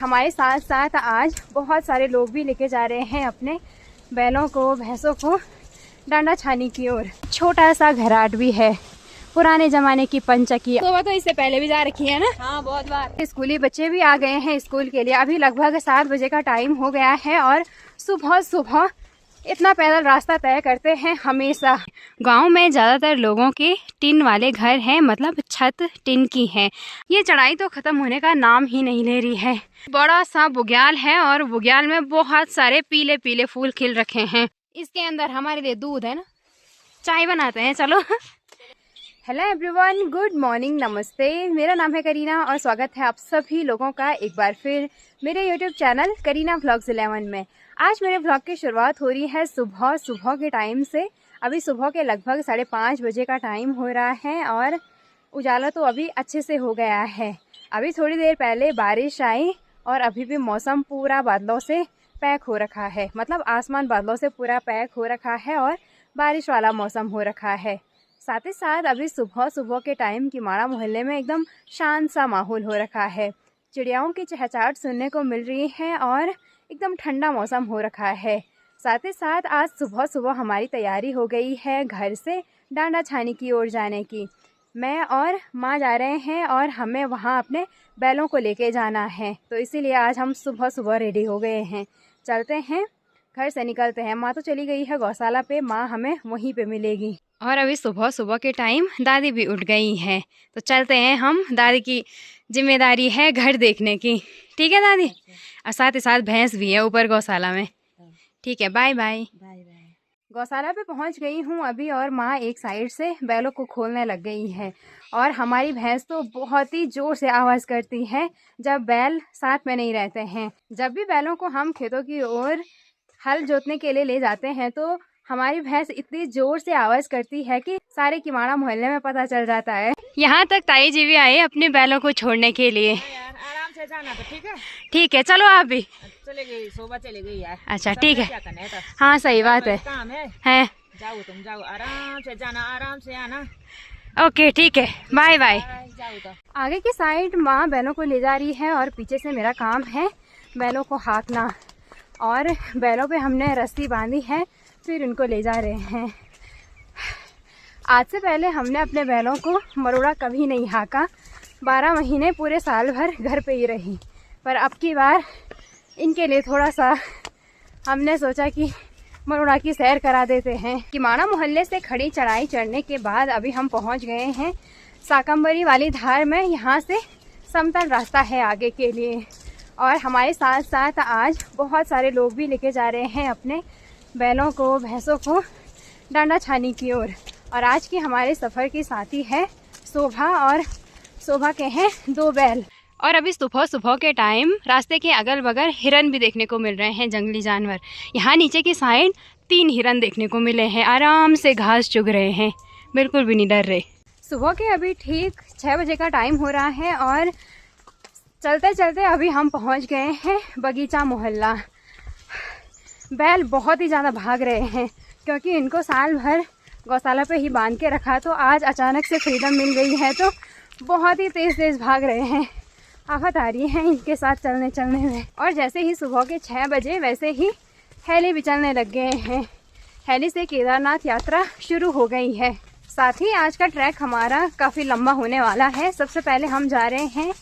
हमारे साथ साथ आज बहुत सारे लोग भी लेके जा रहे हैं अपने बैलों को, भैंसों को डांडा छानी की ओर। छोटा सा घराट भी है, पुराने जमाने की पंचकी। तो इससे पहले भी जा रखी है ना? हाँ, बहुत बार। स्कूली बच्चे भी आ गए हैं स्कूल के लिए। अभी लगभग 7 बजे का टाइम हो गया है और सुबह सुबह इतना पैदल रास्ता तय करते हैं हमेशा। गांव में ज़्यादातर लोगों के टिन वाले घर हैं, मतलब छत टिन की है। ये चढ़ाई तो ख़त्म होने का नाम ही नहीं ले रही है। बड़ा सा बुग्याल है और बुग्याल में बहुत सारे पीले पीले फूल खिल रखे हैं। इसके अंदर हमारे लिए दूध है ना, चाय बनाते हैं। चलो। हेलो एवरीवन, गुड मॉर्निंग, नमस्ते। मेरा नाम है करीना और स्वागत है आप सभी लोगों का एक बार फिर मेरे यूट्यूब चैनल करीना व्लॉग्स 11 में। आज मेरे व्लॉग की शुरुआत हो रही है सुबह के टाइम से। अभी सुबह के लगभग 5:30 बजे का टाइम हो रहा है और उजाला तो अभी अच्छे से हो गया है। अभी थोड़ी देर पहले बारिश आई और अभी भी मौसम पूरा बादलों से पैक हो रखा है, मतलब आसमान बादलों से पूरा पैक हो रखा है और बारिश वाला मौसम हो रखा है। साथ ही साथ अभी सुबह के टाइम किमाड़ा मोहल्ले में एकदम शांत सा माहौल हो रखा है। चिड़ियाओं की चहचहाट सुनने को मिल रही है और एकदम ठंडा मौसम हो रखा है। साथ ही साथ आज सुबह हमारी तैयारी हो गई है घर से डांडा छानी की ओर जाने की। मैं और माँ जा रहे हैं और हमें वहाँ अपने बैलों को लेके जाना है, तो इसीलिए आज हम सुबह रेडी हो गए हैं। चलते हैं, घर से निकलते हैं। माँ तो चली गई है गौशाला पे, माँ हमें वहीं पे मिलेगी। और अभी सुबह के टाइम दादी भी उठ गई हैं, तो चलते हैं हम। दादी की जिम्मेदारी है घर देखने की, ठीक है दादी? और साथ ही साथ भैंस भी है ऊपर गौशाला में। ठीक है, बाय बाय। गौशाला पे पहुंच गई हूँ अभी और माँ एक साइड से बैलों को खोलने लग गई है। और हमारी भैंस तो बहुत ही ज़ोर से आवाज़ करती है जब बैल साथ में नहीं रहते हैं। जब भी बैलों को हम खेतों की ओर हल जोतने के लिए ले जाते हैं तो हमारी भैंस इतनी जोर से आवाज़ करती है कि सारे किमाड़ा मोहल्ले में पता चल जाता है। यहाँ तक ताई जी भी आए अपने बैलों को छोड़ने के लिए। यार आराम से जाना तो ठीक है। ठीक है, चलो आप भी। चले गई, सुबह चले गई यार। अच्छा ठीक है, क्या करना है तो? हाँ सही बात है। काम है। जाओ, तुम जाओ, आराम से जाना, आराम से आना। ओके ठीक है, बाय बाय। जाओ तो। आगे की साइड माँ बैलों को ले जा रही है और पीछे से मेरा काम है बैलों को हाँकना। और बैलों पे हमने रस्सी बांधी है, फिर उनको ले जा रहे हैं। आज से पहले हमने अपने बैलों को मरोड़ा कभी नहीं हाँका। 12 महीने पूरे साल भर घर पे ही रही, पर अब की बार इनके लिए थोड़ा सा हमने सोचा कि मरोड़ा की सैर करा देते हैं। किमाड़ा मोहल्ले से खड़ी चढ़ाई चढ़ने के बाद अभी हम पहुंच गए हैं साकम्बरी वाली धार में। यहाँ से समतल रास्ता है आगे के लिए। और हमारे साथ साथ आज बहुत सारे लोग भी लेके जा रहे हैं अपने बैलों को, भैंसों को डांडा छानी की ओर। और आज की हमारे सफ़र की साथी है शोभा, और शोभा के हैं 2 बैल। और अभी सुबह के टाइम रास्ते के अगल बगल हिरन भी देखने को मिल रहे हैं, जंगली जानवर। यहाँ नीचे की साइड 3 हिरन देखने को मिले हैं, आराम से घास चुग रहे हैं, बिल्कुल भी नहीं डर रहे। सुबह के अभी ठीक 6 बजे का टाइम हो रहा है और चलते चलते अभी हम पहुँच गए हैं बगीचा मोहल्ला। बैल बहुत ही ज़्यादा भाग रहे हैं क्योंकि इनको साल भर गौशाला पे ही बांध के रखा, तो आज अचानक से फ्रीडम मिल गई है तो बहुत ही तेज़ भाग रहे हैं। आफत आ रही है इनके साथ चलने में। और जैसे ही सुबह के 6 बजे वैसे ही हेली भी चलने लग गए हैं। हेली से केदारनाथ यात्रा शुरू हो गई है। साथ ही आज का ट्रैक हमारा काफ़ी लंबा होने वाला है। सबसे पहले हम जा रहे हैं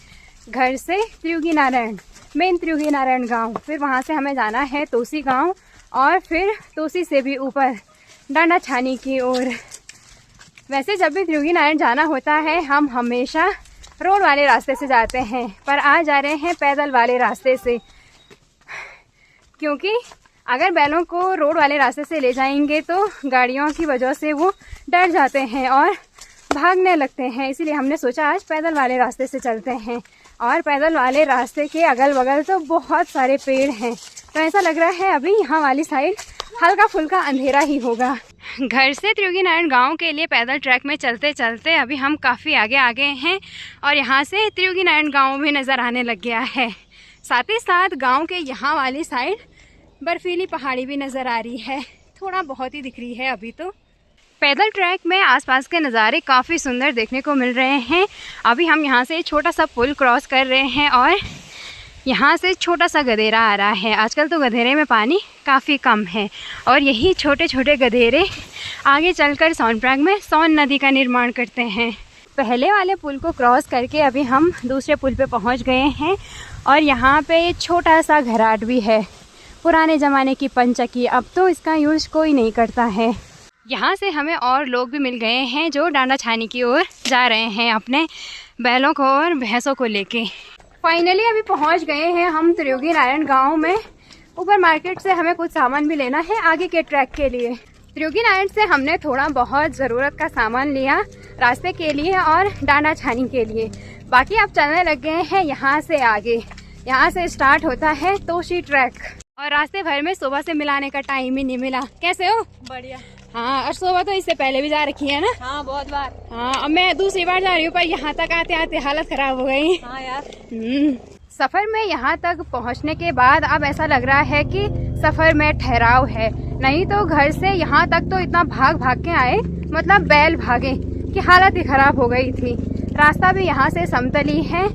घर से त्रियुगी नारायण, मेन त्रियुगी नारायण गाँव, फिर वहाँ से हमें जाना है तोसी गाँव और फिर तोसी से भी ऊपर डांडा छानी की ओर। वैसे जब भी त्रियुगी नारायण जाना होता है हम हमेशा रोड वाले रास्ते से जाते हैं, पर आज जा रहे हैं पैदल वाले रास्ते से, क्योंकि अगर बैलों को रोड वाले रास्ते से ले जाएंगे तो गाड़ियों की वजह से वो डर जाते हैं और भागने लगते हैं। इसीलिए हमने सोचा आज पैदल वाले रास्ते से चलते हैं। और पैदल वाले रास्ते के अगल बगल तो बहुत सारे पेड़ हैं, तो ऐसा लग रहा है अभी यहाँ वाली साइड हल्का फुल्का अंधेरा ही होगा। घर से त्रियुगी नारायण गाँव के लिए पैदल ट्रैक में चलते चलते अभी हम काफ़ी आगे आ गए हैं और यहाँ से त्रियुगी नारायण गाँव भी नज़र आने लग गया है। साथ ही साथ गाँव के यहाँ वाली साइड बर्फीली पहाड़ी भी नज़र आ रही है, थोड़ा बहुत ही दिख रही है अभी तो। पैदल ट्रैक में आसपास के नज़ारे काफ़ी सुंदर देखने को मिल रहे हैं। अभी हम यहाँ से छोटा सा पुल क्रॉस कर रहे हैं और यहाँ से छोटा सा गधेरा आ रहा है। आजकल तो गधेरे में पानी काफ़ी कम है और यही छोटे छोटे गधेरे आगे चलकर सोनप्रयाग में सोन नदी का निर्माण करते हैं। पहले वाले पुल को क्रॉस करके अभी हम दूसरे पुल पे पहुँच गए हैं और यहाँ पे छोटा सा घराट भी है, पुराने ज़माने की पंचकी। अब तो इसका यूज़ कोई नहीं करता है। यहाँ से हमें और लोग भी मिल गए हैं जो डांडा छानी की ओर जा रहे हैं अपने बैलों को और भैंसों को लेके। फाइनली अभी पहुँच गए हैं हम त्रियोगी नारायण गांव में। ऊपर मार्केट से हमें कुछ सामान भी लेना है आगे के ट्रैक के लिए। त्रियोगी नारायण से हमने थोड़ा बहुत ज़रूरत का सामान लिया रास्ते के लिए और डांडा छानी के लिए। बाकी अब चलने लग गए हैं यहाँ से आगे। यहाँ से स्टार्ट होता है तोशी ट्रैक और रास्ते भर में सुबह से मिलाने का टाइम ही नहीं मिला। कैसे हो? बढ़िया। हाँ, और सुबह तो इससे पहले भी जा रखी है ना? हाँ, बहुत बार। हाँ, अब मैं दूसरी बार जा रही हूँ पर यहाँ तक आते आते हालत खराब हो गई। हाँ यार। सफ़र में यहाँ तक पहुँचने के बाद अब ऐसा लग रहा है कि सफ़र में ठहराव है। नहीं तो घर से यहाँ तक तो इतना भाग भाग के आए, मतलब बैल भागे कि हालत ही खराब हो गई थी। रास्ता भी यहाँ से समतली है।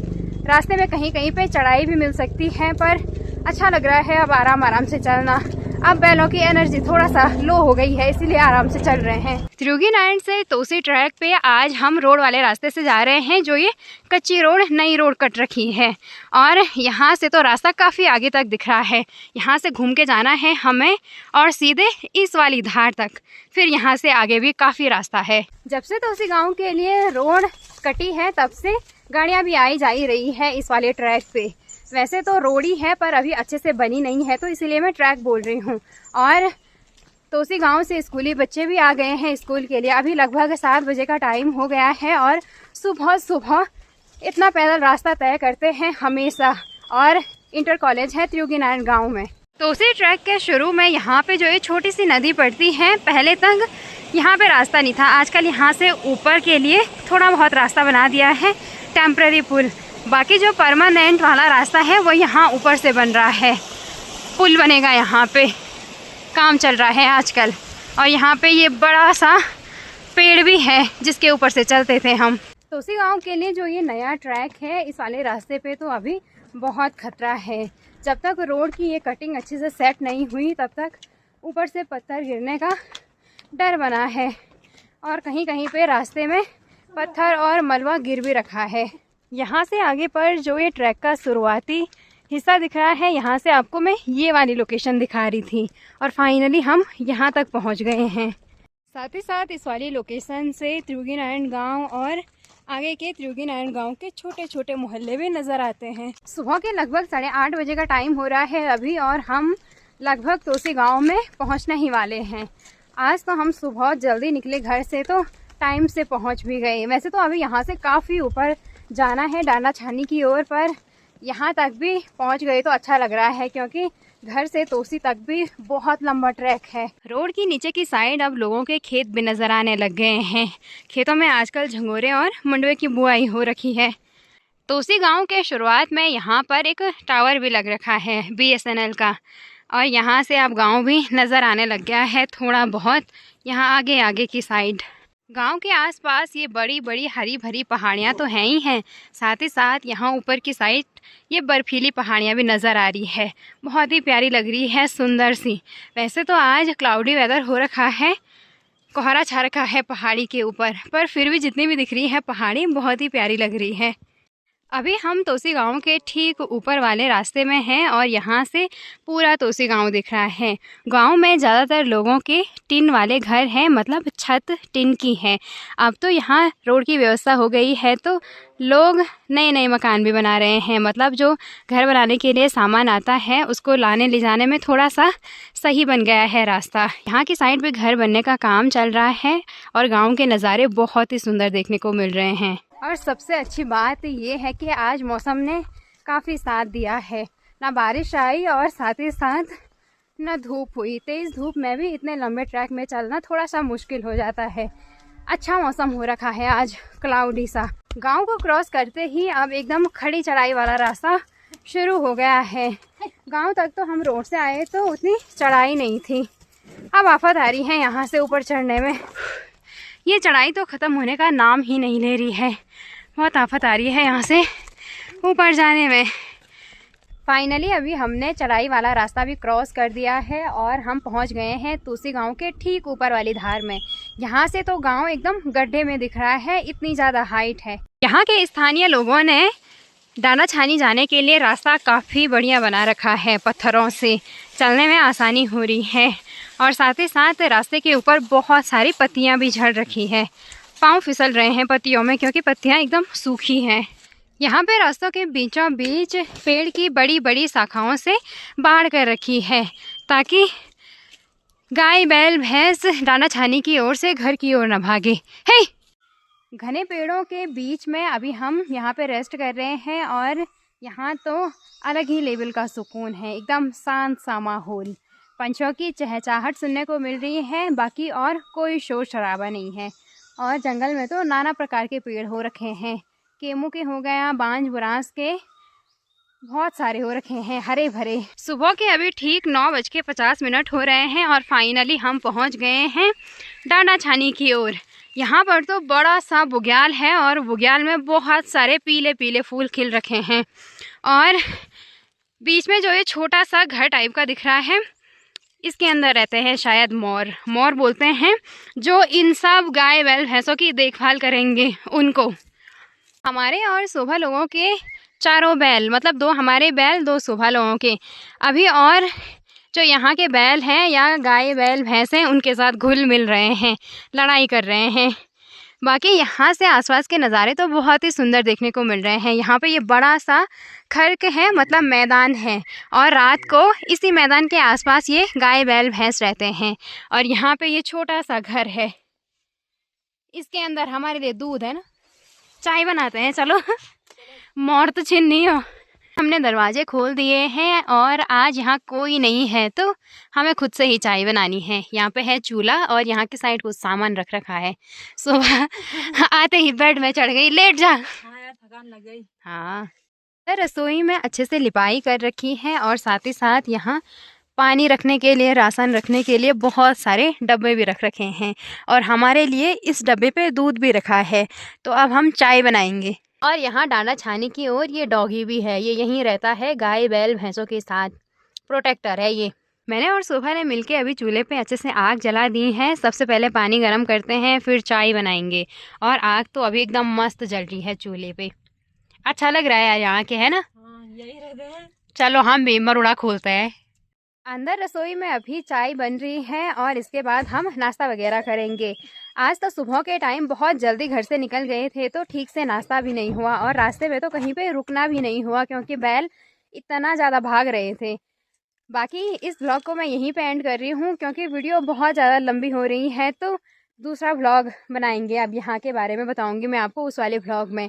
रास्ते में कहीं कहीं पे चढ़ाई भी मिल सकती है पर अच्छा लग रहा है अब आराम आराम से चलना। अब बैलों की एनर्जी थोड़ा सा लो हो गई है इसीलिए आराम से चल रहे हैं। त्रियोगी नारायण से तोसी ट्रैक पे आज हम रोड वाले रास्ते से जा रहे हैं जो ये कच्ची रोड नई रोड कट रखी है और यहाँ से तो रास्ता काफ़ी आगे तक दिख रहा है। यहाँ से घूम के जाना है हमें और सीधे इस वाली धार तक, फिर यहाँ से आगे भी काफ़ी रास्ता है। जब से तोसी गाँव के लिए रोड कटी है तब से गाड़ियाँ भी आई जा रही है इस वाले ट्रैक पे। वैसे तो रोड ही है पर अभी अच्छे से बनी नहीं है तो इसीलिए मैं ट्रैक बोल रही हूँ। और तोसी गांव से स्कूली बच्चे भी आ गए हैं स्कूल के लिए। अभी लगभग 7 बजे का टाइम हो गया है और सुबह सुबह इतना पैदल रास्ता तय करते हैं हमेशा। और इंटर कॉलेज है त्रियोगी नारायण गाँव में। तोसी ट्रैक के शुरू में यहाँ पे जो ये छोटी सी नदी पड़ती है, पहले तक यहाँ पे रास्ता नहीं था। आजकल यहाँ से ऊपर के लिए थोड़ा बहुत रास्ता बना दिया है, टेम्पररी पुल। बाकी जो परमानेंट वाला रास्ता है वो यहाँ ऊपर से बन रहा है। पुल बनेगा, यहाँ पे काम चल रहा है आजकल। और यहाँ पे ये बड़ा सा पेड़ भी है जिसके ऊपर से चलते थे हम। तोसी गांव के लिए जो ये नया ट्रैक है इस वाले रास्ते पे तो अभी बहुत खतरा है। जब तक रोड की ये कटिंग अच्छे से सेट नहीं हुई तब तक ऊपर से पत्थर गिरने का डर बना है और कहीं कहीं पे रास्ते में पत्थर और मलबा गिर भी रखा है। यहाँ से आगे पर जो ये ट्रैक का शुरुआती हिस्सा दिख रहा है, यहाँ से आपको मैं ये वाली लोकेशन दिखा रही थी और फाइनली हम यहाँ तक पहुँच गए हैं। साथ ही साथ इस वाली लोकेशन से त्रियोगी नारायण गाँव और आगे के त्रियोगी नारायण गाँव के छोटे छोटे मोहल्ले भी नज़र आते हैं। सुबह के लगभग 8:30 बजे का टाइम हो रहा है अभी और हम लगभग तोसी गाँव में पहुँचने ही वाले हैं। आज तो हम सुबह जल्दी निकले घर से तो टाइम से पहुँच भी गए। वैसे तो अभी यहाँ से काफ़ी ऊपर जाना है डांडा छानी की ओर, पर यहाँ तक भी पहुँच गए तो अच्छा लग रहा है क्योंकि घर से तोसी तक भी बहुत लंबा ट्रैक है। रोड की नीचे की साइड अब लोगों के खेत भी नज़र आने लग गए हैं। खेतों में आजकल झंगोरे और मंडवे की बुआई हो रखी है। तोसी गांव के शुरुआत में यहाँ पर एक टावर भी लग रखा है BSNL का और यहाँ से अब गांव भी नज़र आने लग गया है थोड़ा बहुत यहाँ आगे आगे की साइड। गांव के आसपास ये बड़ी बड़ी हरी भरी पहाड़ियाँ तो हैं ही हैं, साथ ही साथ यहाँ ऊपर की साइड ये बर्फीली पहाड़ियाँ भी नज़र आ रही है। बहुत ही प्यारी लग रही है, सुंदर सी। वैसे तो आज क्लाउडी वेदर हो रखा है, कोहरा छा रखा है पहाड़ी के ऊपर, पर फिर भी जितनी भी दिख रही है पहाड़ी बहुत ही प्यारी लग रही है। अभी हम तोसी गांव के ठीक ऊपर वाले रास्ते में हैं और यहाँ से पूरा तोसी गांव दिख रहा है। गांव में ज़्यादातर लोगों के टिन वाले घर हैं, मतलब छत टिन की है। अब तो यहाँ रोड की व्यवस्था हो गई है तो लोग नए नए मकान भी बना रहे हैं, मतलब जो घर बनाने के लिए सामान आता है उसको लाने ले जाने में थोड़ा सा सही बन गया है रास्ता। यहाँ की साइड पे घर बनने का काम चल रहा है और गाँव के नज़ारे बहुत ही सुंदर देखने को मिल रहे हैं। और सबसे अच्छी बात ये है कि आज मौसम ने काफ़ी साथ दिया है, ना बारिश आई और साथ ही साथ ना धूप हुई। तेज़ धूप में भी इतने लंबे ट्रैक में चलना थोड़ा सा मुश्किल हो जाता है। अच्छा मौसम हो रखा है आज, क्लाउडी सा। गांव को क्रॉस करते ही अब एकदम खड़ी चढ़ाई वाला रास्ता शुरू हो गया है। गांव तक तो हम रोड से आए तो उतनी चढ़ाई नहीं थी, अब आफत आ रही है यहाँ से ऊपर चढ़ने में। ये चढ़ाई तो ख़त्म होने का नाम ही नहीं ले रही है, बहुत आफत आ रही है यहाँ से ऊपर जाने में। फाइनली अभी हमने चढ़ाई वाला रास्ता भी क्रॉस कर दिया है और हम पहुंच गए हैं तुलसी गांव के ठीक ऊपर वाली धार में। यहाँ से तो गांव एकदम गड्ढे में दिख रहा है, इतनी ज़्यादा हाइट है। यहाँ के स्थानीय लोगों ने दाना छानी जाने के लिए रास्ता काफ़ी बढ़िया बना रखा है, पत्थरों से चलने में आसानी हो रही है और साथ ही साथ रास्ते के ऊपर बहुत सारी पत्तियाँ भी झड़ रखी है। पाँव फिसल रहे हैं पत्तियों में क्योंकि पत्तियाँ एकदम सूखी हैं। यहाँ पे रास्तों के बीचों बीच पेड़ की बड़ी बड़ी शाखाओं से बाढ़ कर रखी है ताकि गाय बैल भैंस दाना छानी की ओर से घर की ओर न भागे। हे, घने पेड़ों के बीच में अभी हम यहाँ पे रेस्ट कर रहे हैं और यहाँ तो अलग ही लेवल का सुकून है, एकदम शांत सा माहौल। पंछियों की चहचहाहट सुनने को मिल रही है, बाकी और कोई शोर शराबा नहीं है। और जंगल में तो नाना प्रकार के पेड़ हो रखे हैं, केमू के हो गया, बांज बुरांस के बहुत सारे हो रखे हैं, हरे भरे। सुबह के अभी ठीक 9:50 हो रहे हैं और फाइनली हम पहुंच गए हैं दाना छानी की ओर। यहाँ पर तो बड़ा सा बुग्याल है और बुग्याल में बहुत सारे पीले पीले फूल खिल रखे हैं और बीच में जो ये छोटा सा घर टाइप का दिख रहा है, इसके अंदर रहते हैं शायद मोर। मोर बोलते हैं जो इन सब गाय बैल भैंसों की देखभाल करेंगे उनको। हमारे और शोभा लोगों के चारों बैल, मतलब 2 हमारे बैल 2 शोभा लोगों के, अभी और जो यहाँ के बैल हैं या गाय बैल भैंस हैं उनके साथ घुल मिल रहे हैं, लड़ाई कर रहे हैं। बाकी यहाँ से आसपास के नज़ारे तो बहुत ही सुंदर देखने को मिल रहे हैं। यहाँ पे ये बड़ा सा खर्क है, मतलब मैदान है और रात को इसी मैदान के आसपास ये गाय बैल भैंस रहते हैं और यहाँ पे ये छोटा सा घर है, इसके अंदर हमारे लिए दूध है ना, चाय बनाते हैं। चलो मोर तो छिन नहीं हो। हमने दरवाजे खोल दिए हैं और आज यहाँ कोई नहीं है तो हमें खुद से ही चाय बनानी है। यहाँ पे है चूल्हा और यहाँ के साइड कुछ सामान रख रखा है। सुबह आते ही बेड में चढ़ गई, लेट जा। हाँ यार, थकान लग गई। हाँ, रसोई में अच्छे से लिपाई कर रखी है और साथ ही साथ यहाँ पानी रखने के लिए, राशन रखने के लिए बहुत सारे डब्बे भी रख रखे हैं और हमारे लिए इस डब्बे पे दूध भी रखा है। तो अब हम चाय बनाएंगे। और यहाँ दाना छानी की ओर ये डॉगी भी है, ये यहीं रहता है गाय बैल भैंसों के साथ, प्रोटेक्टर है ये। मैंने और शोभा ने मिलके अभी चूल्हे पे अच्छे से आग जला दी है। सबसे पहले पानी गर्म करते हैं, फिर चाय बनाएंगे और आग तो अभी एकदम मस्त जल रही है चूल्हे पे। अच्छा लग रहा है यार यहाँ के, है ना? हाँ, यही रहते हैं। चलो हम भी मरुड़ा खोलते हैं। अंदर रसोई में अभी चाय बन रही है और इसके बाद हम नाश्ता वगैरह करेंगे। आज तो सुबह के टाइम बहुत जल्दी घर से निकल गए थे तो ठीक से नाश्ता भी नहीं हुआ और रास्ते में तो कहीं पे रुकना भी नहीं हुआ क्योंकि बैल इतना ज़्यादा भाग रहे थे। बाकी इस व्लॉग को मैं यहीं पे एंड कर रही हूँ क्योंकि वीडियो बहुत ज़्यादा लंबी हो रही है, तो दूसरा व्लॉग बनाएंगे। अब यहाँ के बारे में बताऊँगी मैं आपको उस वाले व्लॉग में।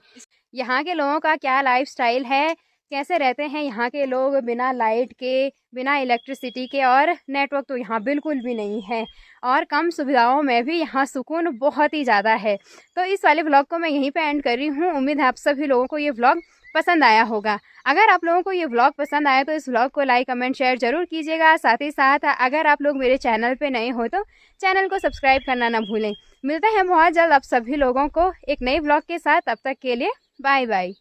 यहाँ के लोगों का क्या लाइफ स्टाइल है, कैसे रहते हैं यहाँ के लोग बिना लाइट के, बिना इलेक्ट्रिसिटी के, और नेटवर्क तो यहाँ बिल्कुल भी नहीं है और कम सुविधाओं में भी यहाँ सुकून बहुत ही ज़्यादा है। तो इस वाले व्लॉग को मैं यहीं पे एंड कर रही हूँ। उम्मीद है आप सभी लोगों को ये व्लॉग पसंद आया होगा। अगर आप लोगों को ये व्लॉग पसंद आया तो इस व्लॉग को लाइक कमेंट शेयर जरूर कीजिएगा। साथ ही साथ अगर आप लोग मेरे चैनल पे नए हो तो चैनल को सब्सक्राइब करना ना भूलें। मिलते हैं बहुत जल्द आप सभी लोगों को एक नए व्लॉग के साथ। तब तक के लिए बाय बाय।